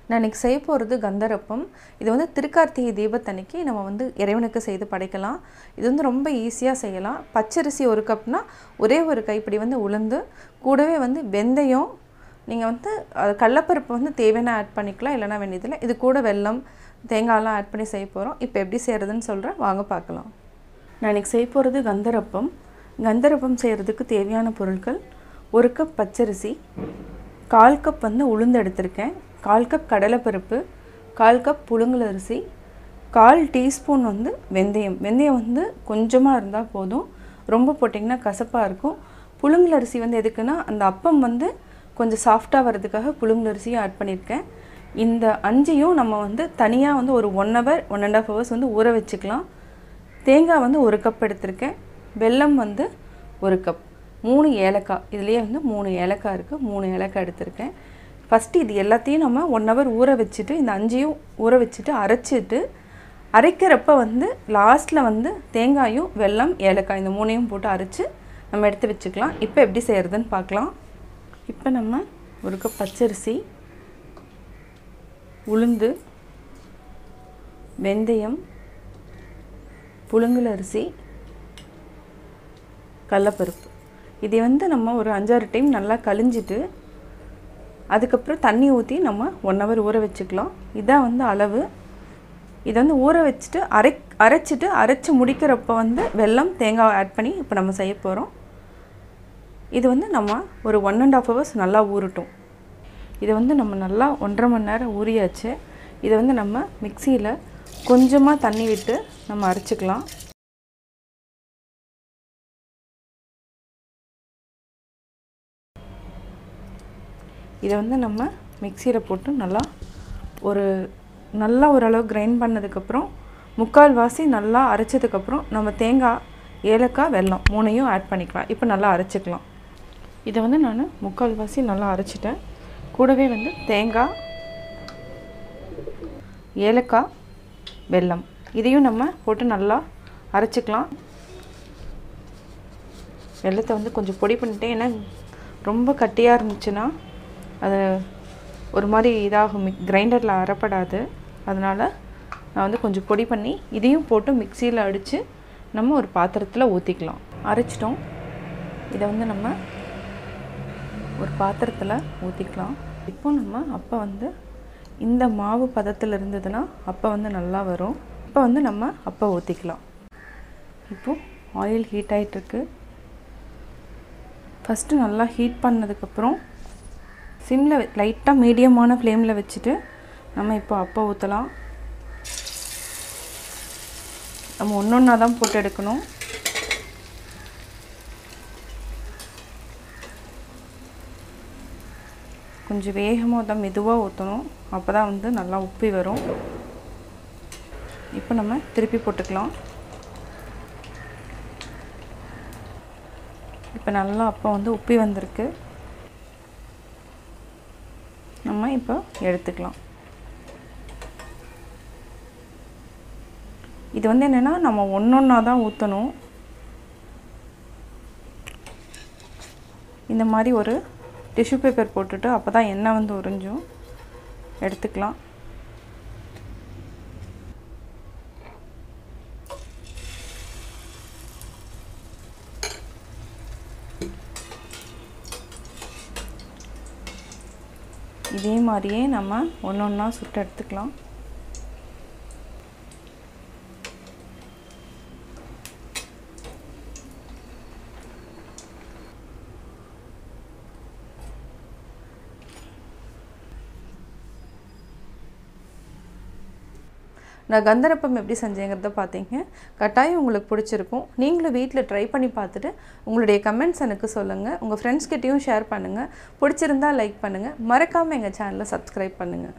நான் இன்னைக்கு செய்ய போகிறது கந்தரப்பம். இது வந்து திருக்கார்த்திகை தீபத்தன்னைக்கு நம்ம வந்து இறைவனுக்கு செய்து படைக்கலாம். இது வந்து ரொம்ப ஈஸியாக செய்யலாம். பச்சரிசி 1 கப்னா ஒரே ஒரு கைப்பிடி வந்து உளுந்து, கூடவே வந்து வெந்தயம், நீங்கள் வந்து கடலைப்பருப்பு வந்து தேவையான ஆட் பண்ணிக்கலாம், இல்லைனா வேண்டியதில்லை. இது கூட வெல்லம், தேங்காயெல்லாம் ஆட் பண்ணி செய்ய போகிறோம். இப்போ எப்படி செய்கிறதுன்னு சொல்கிறேன், வாங்க பார்க்கலாம். நான் இன்றைக்கி செய்ய போகிறது கந்தரப்பம். கந்தரப்பம் செய்கிறதுக்கு தேவையான பொருட்கள்: 1 கப் பச்சரிசி, 1/4 கப் வந்து உளுந்து எடுத்திருக்கேன், 1/4 கப் கடலைப்பருப்பு, 1/4 கப் புழுங்கலரிசி, 1/4 டீஸ்பூன் வந்து வெந்தயம். வெந்தயம் வந்து கொஞ்சமாக இருந்தால் போதும், ரொம்ப போட்டிங்கன்னா கசப்பாக இருக்கும். புழுங்கலரிசி வந்து எதுக்குன்னா, அந்த அப்பம் வந்து கொஞ்சம் சாஃப்டாக வர்றதுக்காக புழுங்கலரிசியும் ஆட் பண்ணியிருக்கேன். இந்த 5ஐயும் நம்ம வந்து தனியாக வந்து ஒரு 1 hour 1.5 hours வந்து ஊற வச்சுக்கலாம். தேங்காய் வந்து 1 கப் எடுத்திருக்கேன், வெல்லம் வந்து 1 கப், 3 ஏலக்காய், இதுலேயே வந்து 3 ஏலக்காய் இருக்குது, 3 ஏலக்காய் எடுத்திருக்கேன். ஃபஸ்ட்டு இது எல்லாத்தையும் நம்ம 1 hour ஊற வச்சுட்டு, இந்த 5ஐயும் ஊற வச்சுட்டு அரைச்சிட்டு, அரைக்கிறப்ப வந்து லாஸ்ட்டில் வந்து தேங்காயும் வெல்லம் ஏலக்காய் இந்த 3ஐயும் போட்டு அரைச்சி நம்ம எடுத்து வச்சுக்கலாம். இப்போ எப்படி செய்கிறதுன்னு பார்க்கலாம். இப்போ நம்ம 1 கப் பச்சரிசி, உளுந்து, வெந்தயம், புழுங்கலரிசி, கடலைப்பருப்பு, இதை வந்து நம்ம ஒரு 5-6 டைம் நல்லா கழிஞ்சிட்டு, அதுக்கப்புறம் தண்ணி ஊற்றி நம்ம 1 hour ஊற வச்சுக்கலாம். இதான் வந்து அளவு. இதை வந்து ஊற வச்சுட்டு அரைச்சி முடிக்கிறப்ப வந்து வெல்லம் தேங்காய் ஆட் பண்ணி இப்போ நம்ம செய்ய போகிறோம். இது வந்து நம்ம ஒரு 1.5 hours நல்லா ஊறட்டும். இதை வந்து நம்ம நல்லா 1.5 மணி நேரம் ஊறியாச்சு. இதை வந்து நம்ம மிக்சியில் கொஞ்சமாக தண்ணி விட்டு நம்ம அரைச்சிக்கலாம். இதை வந்து நம்ம மிக்சியில் போட்டு நல்லா ஓரளவு கிரைண்ட் பண்ணதுக்கப்புறம், 3/4 வாசி நல்லா அரைச்சதுக்கப்புறம் நம்ம தேங்காய், ஏலக்காய், வெல்லம் 3ஐயும் ஆட் பண்ணிக்கலாம். இப்போ நல்லா அரைச்சிக்கலாம். இதை வந்து நான் 3/4 வாசி நல்லா அரைச்சிட்டேன். கூடவே வந்து தேங்காய், ஏலக்காய், வெல்லம் இதையும் நம்ம போட்டு நல்லா அரைச்சிக்கலாம். வெல்லத்தை வந்து கொஞ்சம் பொடி பண்ணிட்டேன், ஏன்னா ரொம்ப கட்டியாக இருந்துச்சுன்னா அது ஒரு மாதிரி இதாகும், கிரைண்டரில் அரைப்படாது. அதனால் நான் வந்து கொஞ்சம் பொடி பண்ணி இதையும் போட்டு மிக்சியில் அடித்து நம்ம ஒரு பாத்திரத்தில் ஊற்றிக்கலாம். அரைச்சிட்டோம். இதை வந்து நம்ம ஒரு பாத்திரத்தில் ஊற்றிக்கலாம். இப்போ நம்ம அப்போ வந்து இந்த மாவு பதத்தில் இருந்ததுன்னா அப்போ வந்து நல்லா வரும். இப்போ வந்து நம்ம அப்போ ஊற்றிக்கலாம். இப்போது ஆயில் ஹீட் ஆகிட்டுருக்கு. ஃபஸ்ட்டு நல்லா ஹீட் பண்ணதுக்கப்புறம் சிம்மில் லைட்டாக மீடியமான ஃப்ளேமில் வச்சுட்டு நம்ம இப்போ அப்போ ஊற்றலாம். நம்ம ஒன்றா தான் போட்டு எடுக்கணும். கொஞ்சம் வேகமாக தான் மெதுவாக ஊற்றணும், அப்போ தான் வந்து நல்லா உப்பி வரும். இப்போ நம்ம திருப்பி போட்டுக்கலாம். இப்போ நல்லா அப்போ வந்து உப்பி வந்திருக்கு. நம்ம இப்போ எடுத்துக்கலாம். இது வந்து என்னென்னா, நம்ம ஒன்றா தான் ஊற்றணும். இந்த மாதிரி ஒரு டிஷ்யூ பேப்பர் போட்டுட்டு அப்போ தான் எண்ணெய் வந்து உறிஞ்சும். எடுத்துக்கலாம். இதே மாதிரியே நம்ம ஒன்றா சுட்டு எடுத்துக்கலாம். நான் கந்தரப்பம் எப்படி செஞ்சேங்கிறத பார்த்தீங்க. கட்டாயம் உங்களுக்கு பிடிச்சிருக்கும். நீங்களும் வீட்டில் ட்ரை பண்ணி பார்த்துட்டு உங்களுடைய கமெண்ட்ஸ் எனக்கு சொல்லுங்கள். உங்கள் ஃப்ரெண்ட்ஸ்கிட்டையும் ஷேர் பண்ணுங்கள். பிடிச்சிருந்தால் லைக் பண்ணுங்கள். மறக்காமல் எங்கள் சேனலை சப்ஸ்கிரைப் பண்ணுங்கள்.